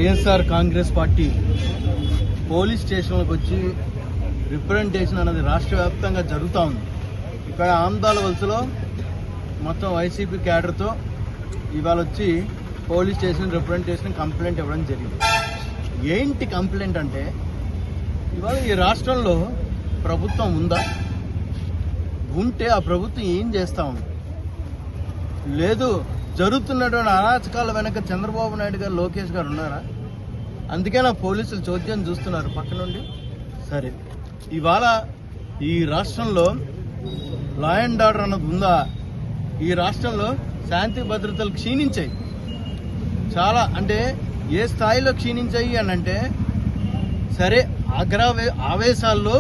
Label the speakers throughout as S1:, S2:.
S1: YSR Congress party police స్టేషన్లకు వచ్చి representation అనేది రాష్ట్ర వ్యాప్తంగా జరుగుతూ ఉంది. ఇక్కడ ఆందాల వలసలో మొత్తం వైసీపీ క్యాడర్తో ఇవాళ వచ్చి పోలీస్ స్టేషన్ రిప్రజెంటేషన్ కంప్లైంట్ ఇవ్వడం జరిగింది. ఏంటి కంప్లైంట్ అంటే, ఇవాళ ఈ రాష్ట్రంలో ప్రభుత్వం ఉందా, ఉంటే ఆ ప్రభుత్వం ఏం చేస్తూ ఉంది, లేదు జరుగుతున్నటువంటి అరాచకాల వెనక చంద్రబాబు నాయుడు గారు, లోకేష్ గారు ఉన్నారా? అందుకే నా పోలీసులు చోద్యం చూస్తున్నారు పక్క నుండి. సరే, ఇవాళ ఈ రాష్ట్రంలో లా అండ్ ఆర్డర్ అన్నది ఉందా? ఈ రాష్ట్రంలో శాంతి భద్రతలు క్షీణించాయి. చాలా అంటే ఏ స్థాయిలో క్షీణించాయి అని అంటే, సరే ఆవేశాల్లో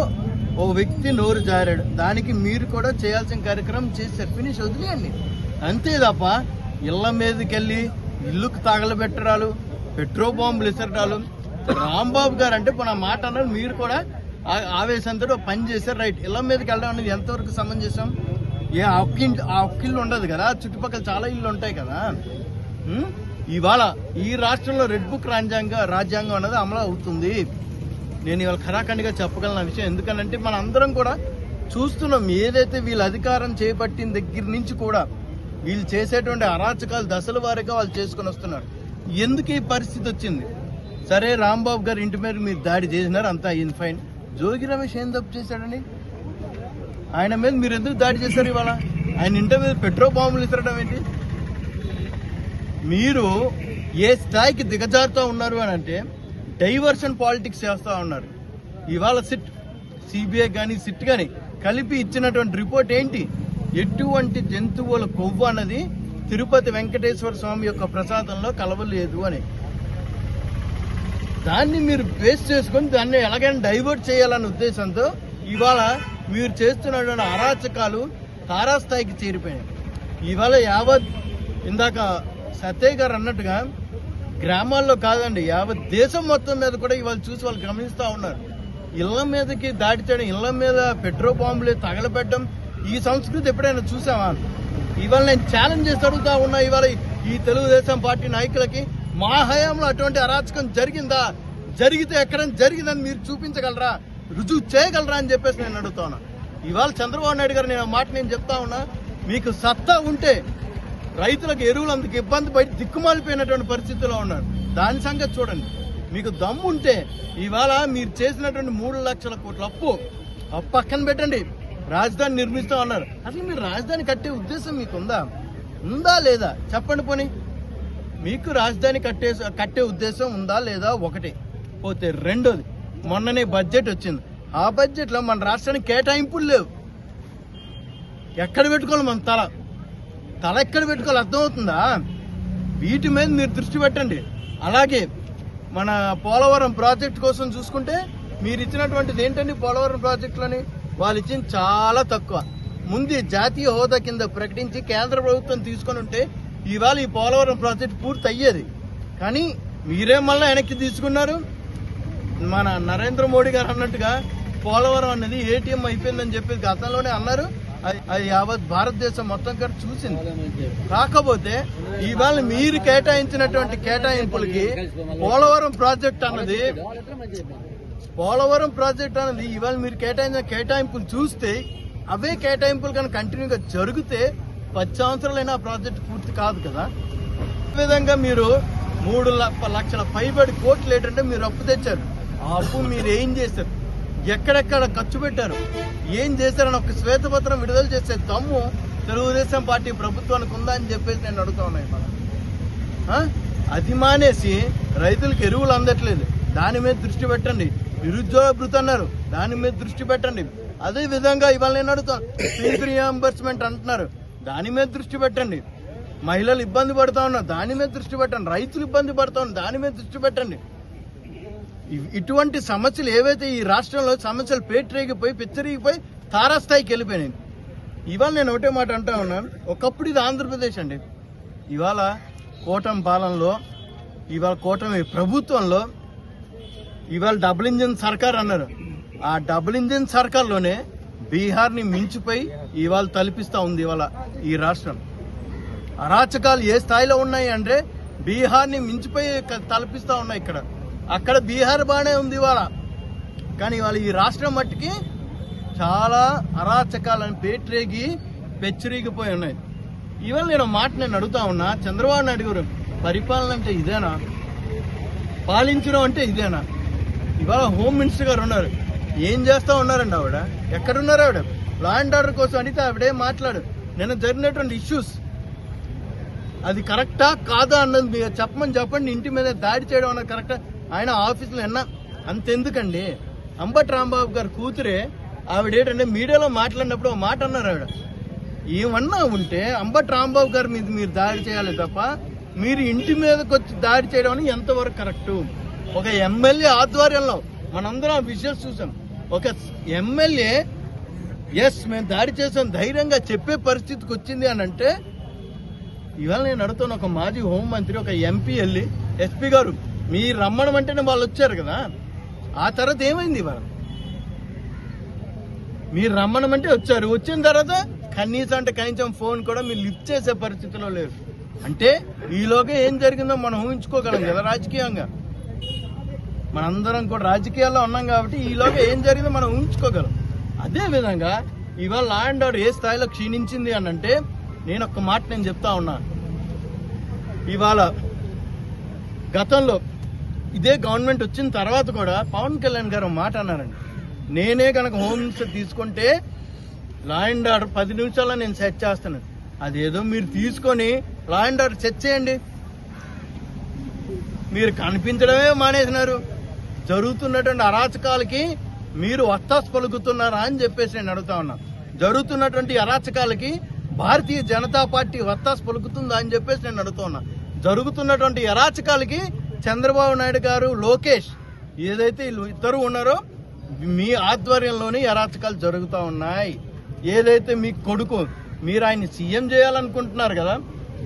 S1: ఓ వ్యక్తి నోరు జారాడు, దానికి మీరు కూడా చేయాల్సిన కార్యక్రమం చేశారు, ఫినిష్ వదిలేయండి అంతే తప్ప ఇళ్ల మీదకి వెళ్ళి ఇల్లుకు తగలబెట్టడాలు, పెట్రోల్ బాంబులు ఇసరడాలు. రాంబాబు గారు అంటే నా మాట అన్నారు, మీరు కూడా ఆవేశంతో పని చేశారు, రైట్. ఇళ్ల మీదకి వెళ్ళడం అనేది ఎంతవరకు సమంజసం? ఆ ఒక్క ఇల్లు ఉండదు కదా, చుట్టుపక్కల చాలా ఇల్లు ఉంటాయి కదా. ఇవాళ ఈ రాష్ట్రంలో రెడ్ బుక్ రాజ్యాంగం అన్నది అమలు అవుతుంది. నేను ఇవాళ ఖరాఖండిగా చెప్పగలను ఆ విషయం. ఎందుకనంటే మన అందరం కూడా చూస్తున్నాం, ఏదైతే వీళ్ళు అధికారం చేపట్టిన దగ్గర నుంచి కూడా వీళ్ళు చేసేటువంటి అరాచకాలు దశల వారీగా వాళ్ళు చేసుకుని వస్తున్నారు. ఎందుకు ఈ పరిస్థితి వచ్చింది? సరే, రాంబాబు గారు ఇంటి మీద మీరు దాడి చేసినారు, అంతా అయింది, ఫైన్. జోగి రమేష్ ఏం తప్పు చేశాడని ఆయన మీద మీరు ఎందుకు దాడి చేశారు? ఇవాళ ఆయన ఇంటి మీద పెట్రోల్ బాంబులు ఇసరడం ఏంటి? మీరు ఏ స్థాయికి దిగజారుతూ ఉన్నారు అని అంటే, డైవర్షన్ పాలిటిక్స్ చేస్తూ ఉన్నారు. ఇవాళ సిబిఐ కానీ సిట్ కానీ కలిపి ఇచ్చినటువంటి రిపోర్ట్ ఏంటి? ఎటువంటి జంతువుల కొవ్వు అన్నది తిరుపతి వెంకటేశ్వర స్వామి యొక్క ప్రసాదంలో కలవలేదు అని. దాన్ని మీరు బేస్ చేసుకొని దాన్ని ఎలాగైనా డైవర్ట్ చేయాలనే ఉద్దేశంతో ఇవాళ మీరు చేస్తున్నటువంటి అరాచకాలు తారాస్థాయికి చేరిపోయాయి. ఇవాళ యావత్ ఇందాక సత్యయ్య గారు అన్నట్టుగా గ్రామాల్లో కాదండి, యావత్ దేశం మొత్తం మీద కూడా ఇవాళ చూసి వాళ్ళు గమనిస్తూ ఉన్నారు. ఇళ్ల మీదకి దాడి చేయడం, ఇళ్ల మీద పెట్రోల్ బాంబులు తగలబెట్టడం, ఈ సంస్కృతి ఎప్పుడైనా చూసావా? ఇవాళ నేను ఛాలెంజ్ చేసి అడుగుతా ఉన్నా, ఇవాళ ఈ తెలుగుదేశం పార్టీ నాయకులకి, మా హయాంలో అటువంటి అరాచకం జరిగిందా? జరిగితే ఎక్కడైనా జరిగిందని మీరు చూపించగలరా, రుజువు చేయగలరా అని చెప్పేసి నేను అడుగుతా ఉన్నా. ఇవాళ చంద్రబాబు నాయుడు గారు నేను చెప్తా ఉన్నా, మీకు సత్తా ఉంటే రైతులకు ఎరువులు అందుకు ఇబ్బంది పడి దిక్కుమాలిపోయినటువంటి పరిస్థితిలో ఉన్నారు, దాని సంగతి చూడండి. మీకు దమ్ము ఉంటే ఇవాళ మీరు చేసినటువంటి 3 లక్షల కోట్ల అప్పు పక్కన పెట్టండి, రాజధాని నిర్మిస్తా ఉన్నారు. అసలు మీరు రాజధాని కట్టే ఉద్దేశం మీకు ఉందా లేదా చెప్పండి. పోనీ మీకు రాజధాని కట్టే ఉద్దేశం ఉందా లేదా? ఒకటి. పోతే రెండోది, మొన్ననే బడ్జెట్ వచ్చింది, ఆ బడ్జెట్లో మన రాష్ట్రానికి కేటాయింపులు లేవు. ఎక్కడ పెట్టుకోవాలి మన తల ఎక్కడ పెట్టుకోవాలి అర్థమవుతుందా? వీటి మీద మీరు దృష్టి పెట్టండి. అలాగే మన పోలవరం ప్రాజెక్టు కోసం చూసుకుంటే మీరు ఇచ్చినటువంటిది ఏంటండి? పోలవరం ప్రాజెక్టులని వాళ్ళు ఇచ్చింది చాలా తక్కువ. ముందు జాతీయ హోదా కింద ప్రకటించి కేంద్ర ప్రభుత్వం తీసుకొని ఉంటే ఇవాళ ఈ పోలవరం ప్రాజెక్టు పూర్తి అయ్యేది. కానీ మీరే మళ్ళీ వెనక్కి తీసుకున్నారు. మన నరేంద్ర మోడీ గారు అన్నట్టుగా పోలవరం అనేది ఏటీఎం అయిపోయిందని చెప్పి గతంలోనే అన్నారు. అది యావత్ భారతదేశం మొత్తం కూడా చూసింది. కాకపోతే ఇవాళ మీరు కేటాయించినటువంటి కేటాయింపులకి పోలవరం ప్రాజెక్ట్ అన్నది ఇవాళ మీరు కేటాయించిన కేటాయింపులు చూస్తే, అవే కేటాయింపులు కానీ కంటిన్యూగా జరిగితే 10 సంవత్సరాలైనా ఆ ప్రాజెక్ట్ పూర్తి కాదు కదా. ఈ విధంగా మీరు 3 లక్షల పైబడి కోట్లు ఏంటంటే మీరు అప్పు తెచ్చారు. ఆ అప్పు మీరు ఏం చేశారు, ఎక్కడెక్కడ ఖర్చు పెట్టారు, ఏం చేశారని ఒక శ్వేతపత్రం విడుదల చేసే దమ్ము తెలుగుదేశం పార్టీ ప్రభుత్వానికి ఉందా అని చెప్పేసి నేను అడుగుతా ఉన్నాను. అది మానేసి రైతులకు ఎరువులు అందట్లేదు, దాని మీద దృష్టి పెట్టండి. నిరుద్యోగ భృతి అన్నారు, దాని మీద దృష్టి పెట్టండి. అదే విధంగా ఇవాళ నేను అడుగుతాను, ఫీజు రియంబర్స్మెంట్ అంటున్నారు, దాని మీద దృష్టి పెట్టండి. మహిళలు ఇబ్బంది పడుతూ ఉన్నారు, దాని మీద దృష్టి పెట్టండి. రైతులు ఇబ్బంది పడుతూ ఉన్నారు, దాని మీద దృష్టి పెట్టండి. ఇటువంటి సమస్యలు ఏవైతే ఈ రాష్ట్రంలో సమస్యలు పెచ్చరిగిపోయి తారాస్థాయికి వెళ్ళిపోయినాయి. ఇవాళ నేను ఒకటే మాట అంటా ఉన్నాను, ఒకప్పుడు ఇది ఆంధ్రప్రదేశ్ అండి. ఇవాళ కూటమి పాలనలో, ఇవాళ కూటమి ప్రభుత్వంలో ఇవాళ డబుల్ ఇంజిన్ సర్కార్ అన్నారు. ఆ డబుల్ ఇంజిన్ సర్కార్లోనే బీహార్ని మించిపోయి ఇవాళ తలపిస్తూ ఉంది ఇవాళ ఈ రాష్ట్రం. అరాచకాలు ఏ స్థాయిలో ఉన్నాయి అంటే, బీహార్ని మించిపోయి తలపిస్తూ ఉన్నాయి ఇక్కడ. అక్కడ బీహార్ బాగానే ఉంది ఇవాళ, కానీ ఇవాళ ఈ రాష్ట్రం మట్టికి చాలా అరాచకాలను పేట్రేగి పెచ్చరిగిపోయి ఉన్నాయి. ఇవాళ నేను అడుగుతా ఉన్నా, చంద్రబాబు నాయుడు గారు పరిపాలన అంటే ఇదేనా? పాలించడం అంటే ఇదేనా? ఇవాళ హోమ్ మినిస్టర్ గారు ఉన్నారు, ఏం చేస్తూ ఉన్నారండి ఆవిడ? ఎక్కడున్నారు ఆవిడ? లా అండ్ ఆర్డర్ కోసం అడిగితే ఆవిడే మాట్లాడు. నిన్న జరిగినటువంటి ఇష్యూస్ అది కరెక్టా కాదా అన్నది మీరు చెప్పండి. ఇంటి మీద దాడి చేయడం అన్నది కరెక్టా? ఆయన ఆఫీసులో అంతెందుకండి, అంబటి రాంబాబు గారు కూతురే ఆవిడ ఏంటంటే మీడియాలో మాట్లాడినప్పుడు ఒక మాట అన్నారు ఆవిడ, ఏమన్నా ఉంటే అంబటి రాంబాబు గారి మీద మీరు దాడి చేయాలి తప్ప మీరు ఇంటి మీదకి వచ్చి దాడి చేయడం అని ఎంతవరకు కరెక్టు? ఒక ఎమ్మెల్యే ఆధ్వర్యంలో మనందరం విషయాలు చూసాం. ఒక ఎమ్మెల్యే ఎస్ మేము దాడి చేసాం ధైర్యంగా చెప్పే పరిస్థితికి వచ్చింది అని అంటే, ఇవాళ నేను అడుగుతున్న ఒక మాజీ హోంమంత్రి ఒక ఎంపీ వెళ్ళి ఎస్పీ గారు మీరు రమ్మనమంటేనే వాళ్ళు వచ్చారు కదా, ఆ తర్వాత ఏమైంది? ఇవాళ మీరు రమ్మనమంటే వచ్చారు, వచ్చిన తర్వాత కనీసం ఫోన్ కూడా మీరు లిఫ్ట్ చేసే పరిస్థితిలో లేరు. అంటే ఈలోగా ఏం జరిగిందో మనం ఊహించుకోగలం కదా. రాజకీయంగా మనందరం కూడా రాజకీయాల్లో ఉన్నాం కాబట్టి ఈలోగా ఏం జరిగిందో మనం ఊహించుకోగలం. అదేవిధంగా ఇవాళ లా అండ్ ఆర్డర్ ఏ స్థాయిలో క్షీణించింది అని అంటే, నేను ఒక్క మాట నేను చెప్తా ఉన్నా, ఇవాళ గతంలో ఇదే గవర్నమెంట్ వచ్చిన తర్వాత కూడా పవన్ కళ్యాణ్ గారు మాట అన్నారండి, నేనే కనుక హోమ్ మినిస్టర్ తీసుకుంటే లా అండ్ ఆర్డర్ 10 నిమిషాల్లో నేను సెట్ చేస్తాను. అదేదో మీరు తీసుకొని లా అండ్ ఆర్డర్ సెట్ చేయండి. మీరు కనిపించడమే మానేసినారు. జరుగుతున్నటువంటి అరాచకాలకి మీరు వత్తాసు పలుకుతున్నారా అని చెప్పేసి నేను అడుగుతా ఉన్నా. జరుగుతున్నటువంటి అరాచకాలకి భారతీయ జనతా పార్టీ వత్తాసు పలుకుతుందా అని చెప్పేసి నేను అడుగుతా ఉన్నా. జరుగుతున్నటువంటి అరాచకాలకి చంద్రబాబు నాయుడు గారు, లోకేష్ ఏదైతే ఇద్దరు ఉన్నారో మీ ఆధ్వర్యంలోనే అరాచకాలు జరుగుతూ ఉన్నాయి. ఏదైతే మీ కొడుకు మీరు ఆయన్ని సీఎం చేయాలనుకుంటున్నారు కదా,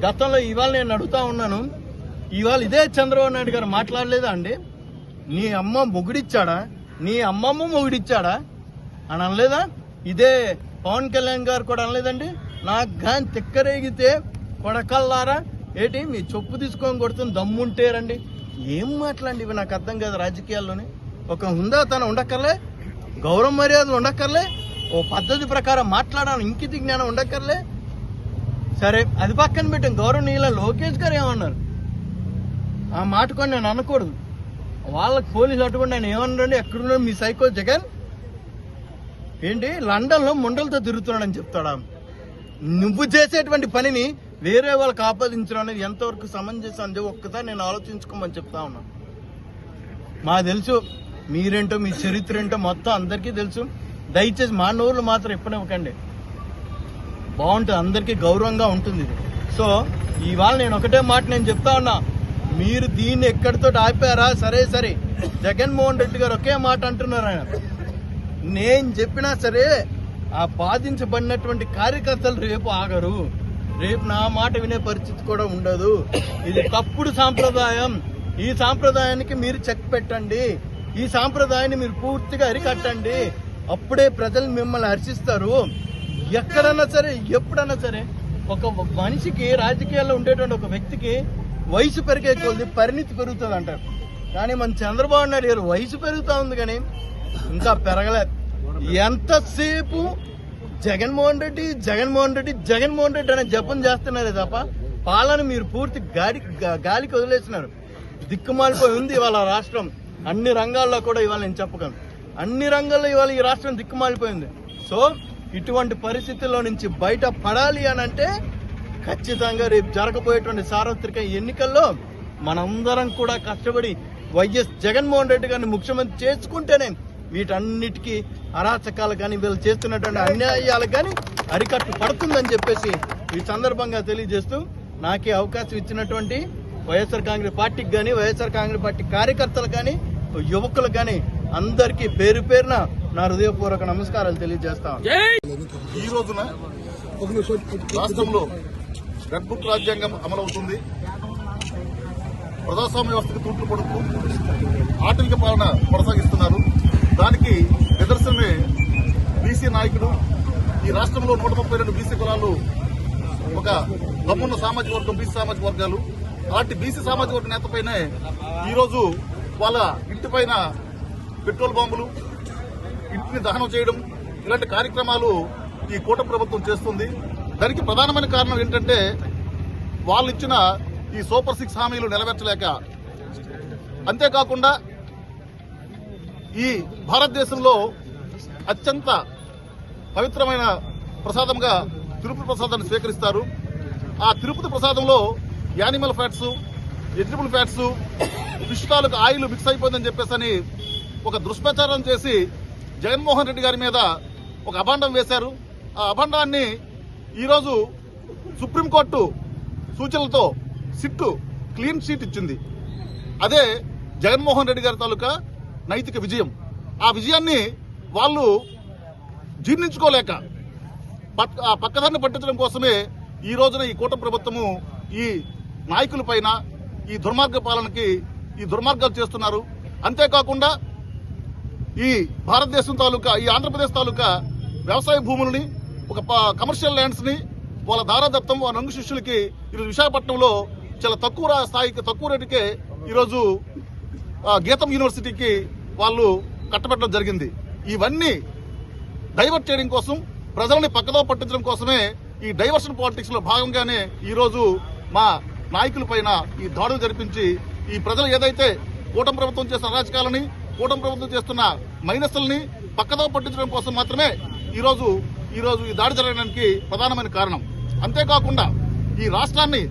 S1: గతంలో ఇవాళ నేను అడుగుతా ఉన్నాను, ఇవాళ ఇదే చంద్రబాబు నాయుడు గారు మాట్లాడలేదా అండి? నీ అమ్మ మొగుడిచ్చాడా, నీ అమ్మమ్మ మొగుడిచ్చాడా అని అనలేదా? ఇదే పవన్ కళ్యాణ్ గారు కూడా అనలేదండి, నాకు కానీ తిక్కరేగితే కొడకల్లారా ఏంటి మీ చొప్పు తీసుకొని కొడుతుంది దమ్ముంటే రండి. ఏం మాట్లాడండి ఇవి నాకు అర్థం కాదు. రాజకీయాల్లోనే ఒక హుందాతనం ఉండక్కర్లే, గౌరవ మర్యాదలు ఉండక్కర్లే, ఓ పద్ధతి ప్రకారం మాట్లాడాలని ఇంకితి జ్ఞానం ఉండక్కర్లే. సరే అది పక్కన పెట్టాం. గౌరవనీయుల లోకేష్ గారు ఏమన్నారు, ఆ మాట కూడా నేను అనకూడదు. వాళ్ళకి పోలీసులు అటువంటి ఆయన ఏమన్నారండి, ఎక్కడున్నాడు మీ సైకో జగన్ ఏంటి లండన్లో ముండలతో తిరుగుతున్నాడని చెప్తాడా? నువ్వు చేసేటువంటి పనిని వేరే వాళ్ళకి ఆపాదించడం అనేది ఎంతవరకు సమంజసం అని ఒక్కసారి నేను ఆలోచించుకోమని చెప్తా ఉన్నా. మాకు తెలుసు మీరేంటో, మీ చరిత్ర ఏంటో మొత్తం అందరికీ తెలుసు. దయచేసి మా నోరులు మాత్రం ఎప్పుడవ్వకండి, బాగుంటుంది, అందరికీ గౌరవంగా ఉంటుంది. సో ఇవాళ నేను ఒకటే మాట నేను చెప్తా ఉన్నా, మీరు దీన్ని ఎక్కడితో ఆపారా? సరే జగన్మోహన్ రెడ్డి గారు ఒకే మాట అంటున్నారు, ఆయన నేను చెప్పినా సరే ఆ బాధించబడినటువంటి కార్యకర్తలు రేపు ఆగరు, రేపు నా మాట వినే పరిస్థితి కూడా ఉండదు. ఇది తప్పుడు సాంప్రదాయం. ఈ సాంప్రదాయానికి మీరు చెక్ పెట్టండి, ఈ సాంప్రదాయాన్ని మీరు పూర్తిగా అరికట్టండి. అప్పుడే ప్రజలు మిమ్మల్ని హర్షిస్తారు. ఎక్కడన్నా సరే, ఎప్పుడన్నా సరే, ఒక మనిషికి రాజకీయాల్లో ఉండేటువంటి ఒక వ్యక్తికి వయసు పెరిగే కొద్ది పరిణితి పెరుగుతుంది అంటారు. కానీ మన చంద్రబాబు నాయుడు గారు వయసు పెరుగుతూ ఉంది కానీ ఇంకా పెరగలేదు. ఎంతసేపు జగన్మోహన్ రెడ్డి అనే జపం చేస్తున్నారే తప్ప పాలన మీరు పూర్తి గాలికి వదిలేసినారు. దిక్కుమాలిపోయి ఉంది ఇవాళ రాష్ట్రం. అన్ని రంగాల్లో కూడా ఇవాళ నేను చెప్పగలను, అన్ని రంగాల్లో ఇవాళ ఈ రాష్ట్రం దిక్కుమాలిపోయింది. సో ఇటువంటి పరిస్థితుల్లో నుంచి బయట పడాలి అని అంటే ఖచ్చితంగా రేపు జరగబోయేటువంటి సార్వత్రిక ఎన్నికల్లో మనందరం కూడా కష్టపడి వైఎస్ జగన్మోహన్ రెడ్డి గారిని ముఖ్యమంత్రి చేసుకుంటేనే వీటన్నిటికీ అరాచకాలు కానీ వీళ్ళు చేస్తున్నటువంటి అన్యాయాలకు కానీ అరికట్టు పడుతుందని చెప్పేసి ఈ సందర్భంగా తెలియజేస్తూ నాకే అవకాశం ఇచ్చినటువంటి వైఎస్ఆర్ కాంగ్రెస్ పార్టీకి కానీ, వైఎస్ఆర్ కాంగ్రెస్ పార్టీ కార్యకర్తలు కానీ, యువకులు కానీ అందరికీ పేరు పేరున నా హృదయపూర్వక నమస్కారాలు తెలియజేస్తాను.
S2: ఈ రోజున రాష్ట్రంలో రెడ్ బుక్ రాజ్యాంగం అమలవుతుంది. ప్రజాస్వామ్య వ్యవస్థకు తూట్లు పడుతూ ఆటవిక పాలన కొనసాగిస్తున్నారు. దానికి నిదర్శనమే బీసీ నాయకుడు. ఈ రాష్ట్రంలో 132 బీసీ కులాలు, ఒక దమ్మున్న సామాజిక వర్గం, బీసీ సామాజిక వర్గాలు అలాంటి బీసీ సామాజిక వర్గ నేతపైనే ఈరోజు వాళ్ళ ఇంటిపైన పెట్రోల్ బాంబులు, ఇంటిని దహనం చేయడం ఇలాంటి కార్యక్రమాలు ఈ కూటమి ప్రభుత్వం చేస్తుంది. దానికి ప్రధానమైన కారణం ఏంటంటే వాళ్ళు ఇచ్చిన ఈ సూపర్ 6 హామీలు నెరవేర్చలేక, అంతేకాకుండా ఈ భారతదేశంలో అత్యంత పవిత్రమైన ప్రసాదంగా తిరుపతి ప్రసాదాన్ని స్వీకరిస్తారు. ఆ తిరుపతి ప్రసాదంలో animal fats, vegetable fats, fish తాలూకు ఆయిల్ మిక్స్ అయిపోయిందని చెప్పేసి ఒక దుష్ప్రచారం చేసి జగన్మోహన్ రెడ్డి గారి మీద ఒక అభాండం వేశారు. ఆ అభాండాన్ని ఈరోజు సుప్రీంకోర్టు సూచనలతో సిట్ క్లీన్ షీట్ ఇచ్చింది. అదే జగన్మోహన్ రెడ్డి గారి తాలూకా నైతిక విజయం. ఆ విజయాన్ని వాళ్ళు జీర్ణించుకోలేక పక్కదాన్ని పట్టించడం కోసమే ఈ రోజున ఈ కూటమి ప్రభుత్వము ఈ నాయకుల పైన ఈ దుర్మార్గ పాలనకి ఈ దుర్మార్గాలు చేస్తున్నారు. అంతేకాకుండా ఈ భారతదేశం తాలూకా, ఈ ఆంధ్రప్రదేశ్ తాలూకా వ్యవసాయ భూములని, ఒక కమర్షియల్ ల్యాండ్స్ ని వాళ్ళ దారాదత్తం, వాళ్ళ నంగు శిష్యులకి ఈరోజు విశాఖపట్నంలో చాలా తక్కువ స్థాయికి, తక్కువ రేటుకే ఈరోజు గీతం యూనివర్సిటీకి వాళ్ళు కట్టబెట్టడం జరిగింది. ఇవన్నీ డైవర్ట్ చేయడం కోసం, ప్రజల్ని పక్కదో పట్టించడం కోసమే ఈ డైవర్షన్ పాలిటిక్స్ లో భాగంగానే ఈ రోజు మా నాయకుల పైన ఈ దాడులు జరిపించి ఈ ప్రజలు ఏదైతే కూటమి ప్రభుత్వం చేస్తున్న అరాచకాలని, కూటమి ప్రభుత్వం చేస్తున్న మైనస్లని పక్కదో పట్టించడం కోసం మాత్రమే ఈ రోజు ఈ దాడి జరగడానికి ప్రధానమైన కారణం. అంతేకాకుండా ఈ రాష్ట్రాన్ని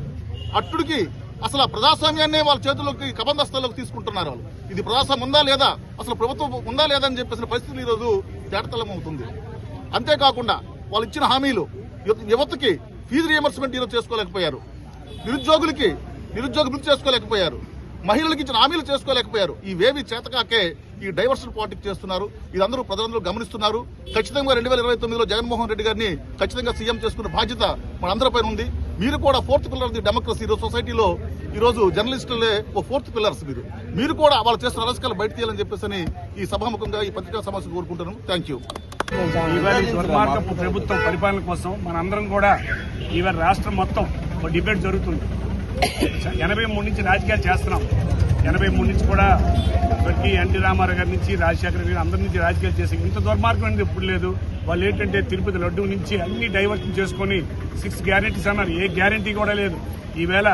S2: అట్టుడికి అసలు ప్రజాస్వామ్యాన్ని వాళ్ళ చేతుల్లోకి కబంధస్థల్లోకి తీసుకుంటున్నారు. వాళ్ళు ఇది ప్రజాస్వామ్యం ఉందా లేదా, అసలు ప్రభుత్వం ఉందా లేదా అని చెప్పేసిన పరిస్థితులు ఈ రోజు తేటతెల్లం అవుతుంది. అంతేకాకుండా వాళ్ళు ఇచ్చిన హామీలు యువతకి ఫీజు రియంబర్స్మెంట్ ఈరోజు చేసుకోలేకపోయారు, నిరుద్యోగులకి నిరుద్యోగ వృత్తి చేసుకోలేకపోయారు, మహిళలకు ఇచ్చిన హామీలు చేసుకోలేకపోయారు. ఇవేవి చేతకాకే ఈ డైవర్షన్ పాలిటిక్స్ చేస్తున్నారు. ఇదందరూ ప్రజలందరూ గమనిస్తున్నారు. ఖచ్చితంగా 2029లో జగన్మోహన్ రెడ్డి గారిని ఖచ్చితంగా సీఎం చేసుకునే బాధ్యత మనందరిపైన ఉంది. మీరు కూడా 4th పిల్లర్ ది డెమోక్రసీ. ఈరోజు సొసైటీలో ఈరోజు జర్నలిస్టులే ఓ 4th పిల్లర్స్. మీరు కూడా వాళ్ళు చేస్తున్న అరాచకాలు బయట తీయాలని చెప్పేసి ఈ సభాముఖంగా ఈ పత్రికా సమావేశం కోరుకుంటున్నాను. Thank you.
S3: ఇవాళ దుర్మార్గపు ప్రభుత్వం పరిపాలన కోసం మనందరం కూడా ఇవాళ రాష్ట్రం మొత్తం ఒక డిబేట్ జరుగుతుంది. 83 నుంచి రాజకీయాలు చేస్తున్నాం. 83 నుంచి కూడా ప్రతి ఎన్టీ రామారావు గారి నుంచి రాజశేఖర గారి అందరి నుంచి రాజకీయాలు చేసి ఇంత దుర్మార్గం అనేది ఎప్పుడు లేదు. వాళ్ళు ఏంటంటే తిరుపతి లడ్డు నుంచి అన్ని డైవర్షన్ చేసుకుని 6 గ్యారెంటీస్ అన్నారు. ఏ గ్యారెంటీ కూడా లేదు. ఈవేళ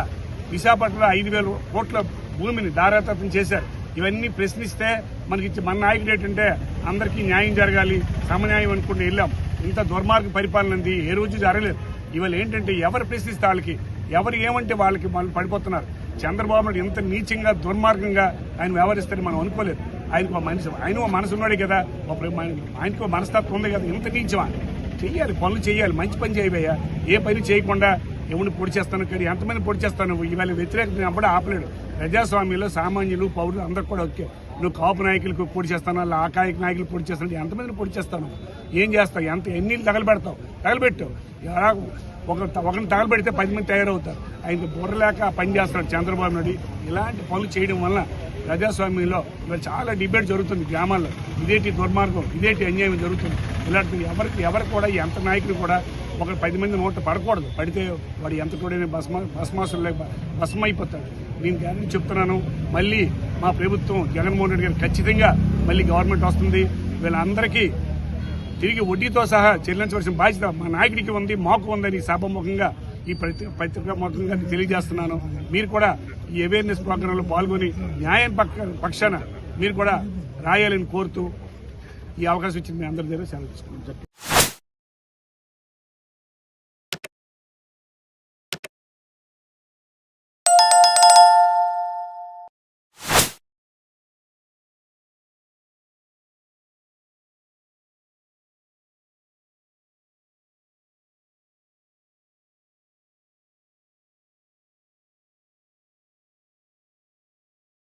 S3: విశాఖపట్నంలో 5,000 కోట్ల భూమిని దారాదత్తం చేశారు. ఇవన్నీ ప్రశ్నిస్తే మన నాయకుడు ఏంటంటే అందరికీ న్యాయం జరగాలి, సమన్యాయం అనుకుంటూ వెళ్ళాం. ఇంత దుర్మార్గ పరిపాలన ఉంది ఏ రోజు జరగలేదు. ఇవాళ ఏంటంటే ఎవరు ప్రశ్నిస్తే వాళ్ళకి, ఎవరు ఏమంటే వాళ్ళకి వాళ్ళు పడిపోతున్నారు. చంద్రబాబు నాయుడు ఎంత నీచంగా దుర్మార్గంగా ఆయన వ్యవహరిస్తారని మనం అనుకోలేదు. ఆయన మనసు ఉన్నాడే కదా, ఆయనకు మనస్తత్వం ఉంది కదా. ఇంత నీచమా? చెయ్యాలి, పనులు చేయాలి, మంచి పని చేయబోయా. ఏ పని చేయకుండా ఎవరిని పొడి చేస్తాను కానీ ఎంతమంది పొడి చేస్తాను. ఇవాళ వ్యతిరేకత అప్పుడే ఆపలేడు. ప్రజాస్వామ్యంలో సామాన్యులు పౌరులు అందరూ కూడా ఓకే. నువ్వు కాపు నాయకులకు పొడి చేస్తాను, అలా ఆకాయక నాయకులు పొడి చేస్తాను, ఎంతమందిని పొడి చేస్తాను, ఏం చేస్తావు, ఎన్ని తగలబెడతావు, తగలబెట్టు. ఒకరిని తగలబెడితే 10 మంది తయారవుతారు. ఆయనకి బుర్రలేక పని చేస్తున్నాడు చంద్రబాబు నాయుడు. ఇలాంటి పనులు చేయడం వల్ల ప్రజాస్వామ్యంలో ఇవాళ చాలా డిబేట్ జరుగుతుంది గ్రామాల్లో. ఇదేంటి దుర్మార్గం, ఇదేంటి అన్యాయం జరుగుతుంది. ఇలాంటి ఎవరు కూడా ఎంత నాయకులు కూడా ఒక 10 మంది నోట పడకూడదు. పడితే వాడు ఎంత కూడా భస్మాసులు భస్మైపోతాడు. నేను గ్యారెంటీ చెప్తున్నాను. మళ్ళీ మా ప్రభుత్వం జగన్మోహన్ రెడ్డి గారు ఖచ్చితంగా మళ్ళీ గవర్నమెంట్ వస్తుంది. వీళ్ళందరికీ తిరిగి వడ్డీతో సహా చెల్లించవలసిన బాధ్యత మా నాయకుడికి ఉంది, మాకు ఉందని సభాముఖంగా ఈ పత్రికాముఖంగా తెలియజేస్తున్నాను. మీరు కూడా ఈ అవేర్నెస్ ప్రోగ్రాంలో పాల్గొని న్యాయం పక్షాన మీరు కూడా రాయాలని కోరుతూ ఈ అవకాశం ఇచ్చింది మీ అందరి దగ్గర సెలవు తీసుకుంటాం.